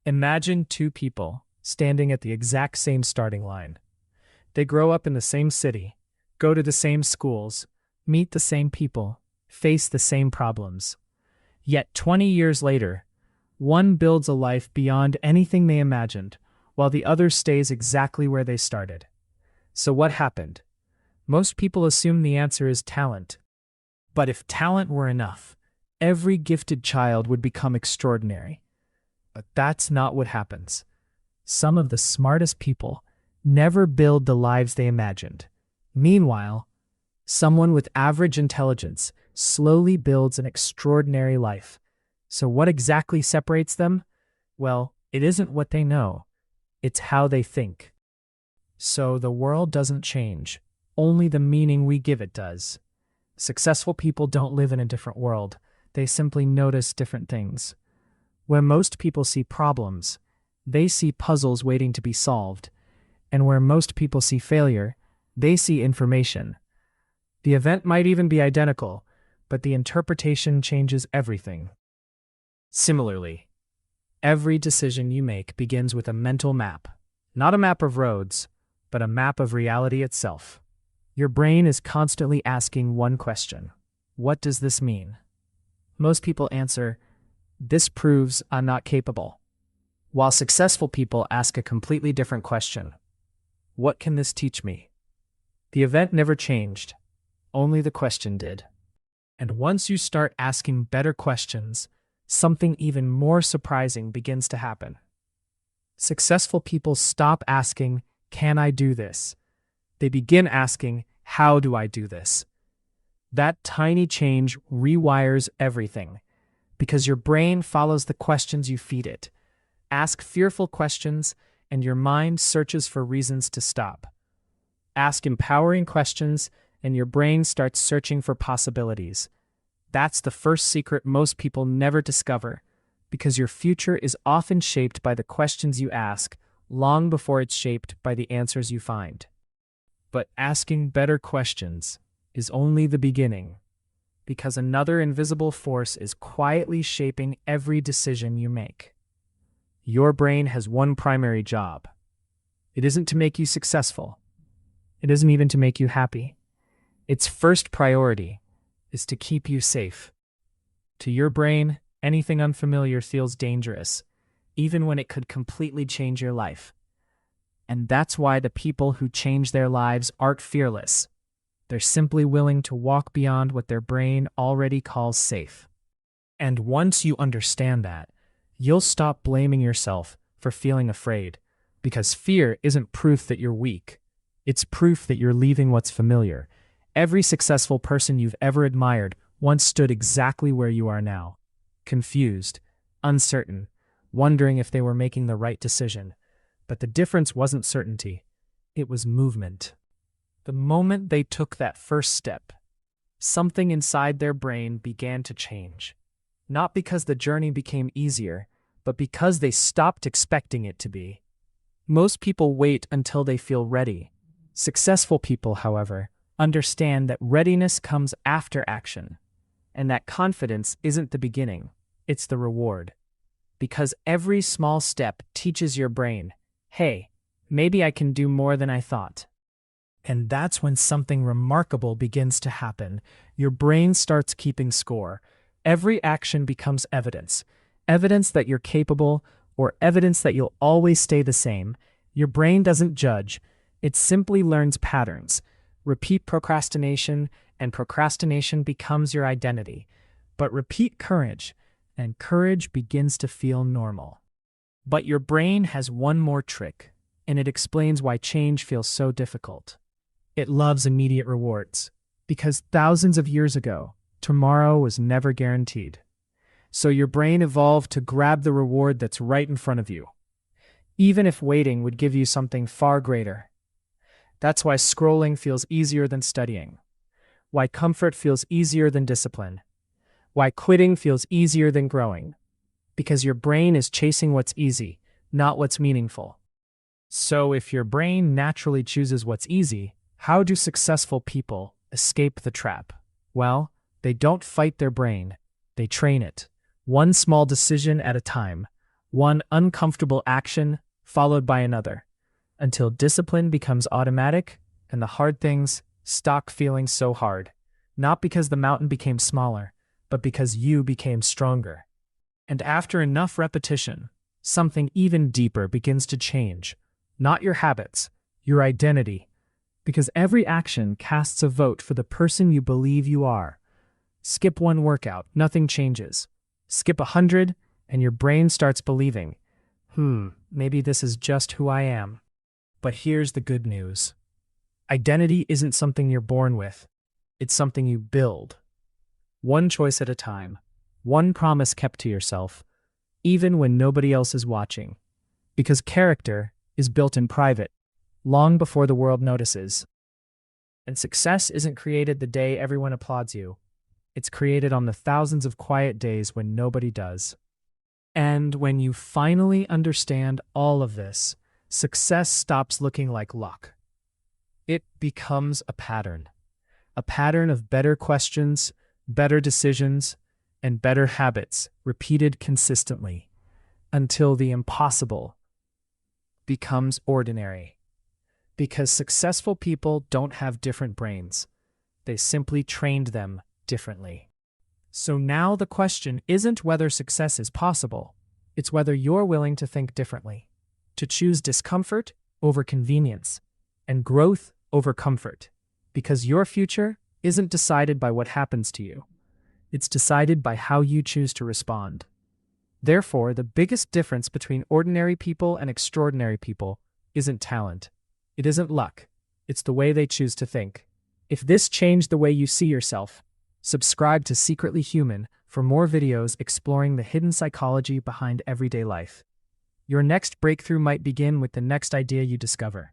Imagine two people standing at the exact same starting line. They grow up in the same city, go to the same schools, meet the same people, face the same problems. Yet 20 years later, one builds a life beyond anything they imagined, while the other stays exactly where they started. So what happened? Most people assume the answer is talent. But if talent were enough, every gifted child would become extraordinary. But that's not what happens. Some of the smartest people never build the lives they imagined. Meanwhile, someone with average intelligence slowly builds an extraordinary life. So what exactly separates them? Well, it isn't what they know. It's how they think. So the world doesn't change. Only the meaning we give it does. Successful people don't live in a different world. They simply notice different things. Where most people see problems, they see puzzles waiting to be solved. And where most people see failure, they see information. The event might even be identical, but the interpretation changes everything. Similarly, every decision you make begins with a mental map. Not a map of roads, but a map of reality itself. Your brain is constantly asking one question. What does this mean? Most people answer, this proves I'm not capable. While successful people ask a completely different question. What can this teach me? The event never changed. Only the question did. And once you start asking better questions, something even more surprising begins to happen. Successful people stop asking, can I do this? They begin asking, how do I do this? That tiny change rewires everything, because your brain follows the questions you feed it. Ask fearful questions, and your mind searches for reasons to stop. Ask empowering questions, and your brain starts searching for possibilities. That's the first secret most people never discover, because your future is often shaped by the questions you ask, long before it's shaped by the answers you find. But asking better questions is only the beginning, because another invisible force is quietly shaping every decision you make. Your brain has one primary job. It isn't to make you successful. It isn't even to make you happy. Its first priority is to keep you safe. To your brain, anything unfamiliar feels dangerous, even when it could completely change your life. And that's why the people who change their lives aren't fearless. They're simply willing to walk beyond what their brain already calls safe. And once you understand that, you'll stop blaming yourself for feeling afraid, because fear isn't proof that you're weak. It's proof that you're leaving what's familiar. Every successful person you've ever admired once stood exactly where you are now. Confused, uncertain, wondering if they were making the right decision. But the difference wasn't certainty. It was movement. The moment they took that first step, something inside their brain began to change. Not because the journey became easier, but because they stopped expecting it to be. Most people wait until they feel ready. Successful people, however, understand that readiness comes after action, and that confidence isn't the beginning, it's the reward. Because every small step teaches your brain, hey, maybe I can do more than I thought. And that's when something remarkable begins to happen. Your brain starts keeping score. Every action becomes evidence. Evidence that you're capable, or evidence that you'll always stay the same. Your brain doesn't judge. It simply learns patterns. Repeat procrastination, and procrastination becomes your identity. But repeat courage, and courage begins to feel normal. But your brain has one more trick, and it explains why change feels so difficult. It loves immediate rewards, because thousands of years ago, tomorrow was never guaranteed. So your brain evolved to grab the reward that's right in front of you, even if waiting would give you something far greater. That's why scrolling feels easier than studying, why comfort feels easier than discipline, why quitting feels easier than growing, because your brain is chasing what's easy, not what's meaningful. So if your brain naturally chooses what's easy, how do successful people escape the trap? Well, they don't fight their brain, they train it. One small decision at a time, One uncomfortable action followed by another, until discipline becomes automatic and the hard things stop feeling so hard, not because the mountain became smaller, but because you became stronger. And after enough repetition, something even deeper begins to change. Not your habits, your identity, because every action casts a vote for the person you believe you are. Skip one workout, nothing changes. Skip 100, and your brain starts believing, maybe this is just who I am. But here's the good news. Identity isn't something you're born with. It's something you build. One choice at a time. One promise kept to yourself, even when nobody else is watching. Because character is built in private, long before the world notices. And success isn't created the day everyone applauds you. It's created on the thousands of quiet days when nobody does. And when you finally understand all of this, success stops looking like luck. It becomes a pattern of better questions, better decisions, and better habits repeated consistently until the impossible becomes ordinary. Because successful people don't have different brains. They simply trained them differently. So now the question isn't whether success is possible. It's whether you're willing to think differently, to choose discomfort over convenience, and growth over comfort. Because your future isn't decided by what happens to you. It's decided by how you choose to respond. Therefore, the biggest difference between ordinary people and extraordinary people isn't talent. It isn't luck. It's the way they choose to think. If this changed the way you see yourself, subscribe to Secretly Human for more videos exploring the hidden psychology behind everyday life. Your next breakthrough might begin with the next idea you discover.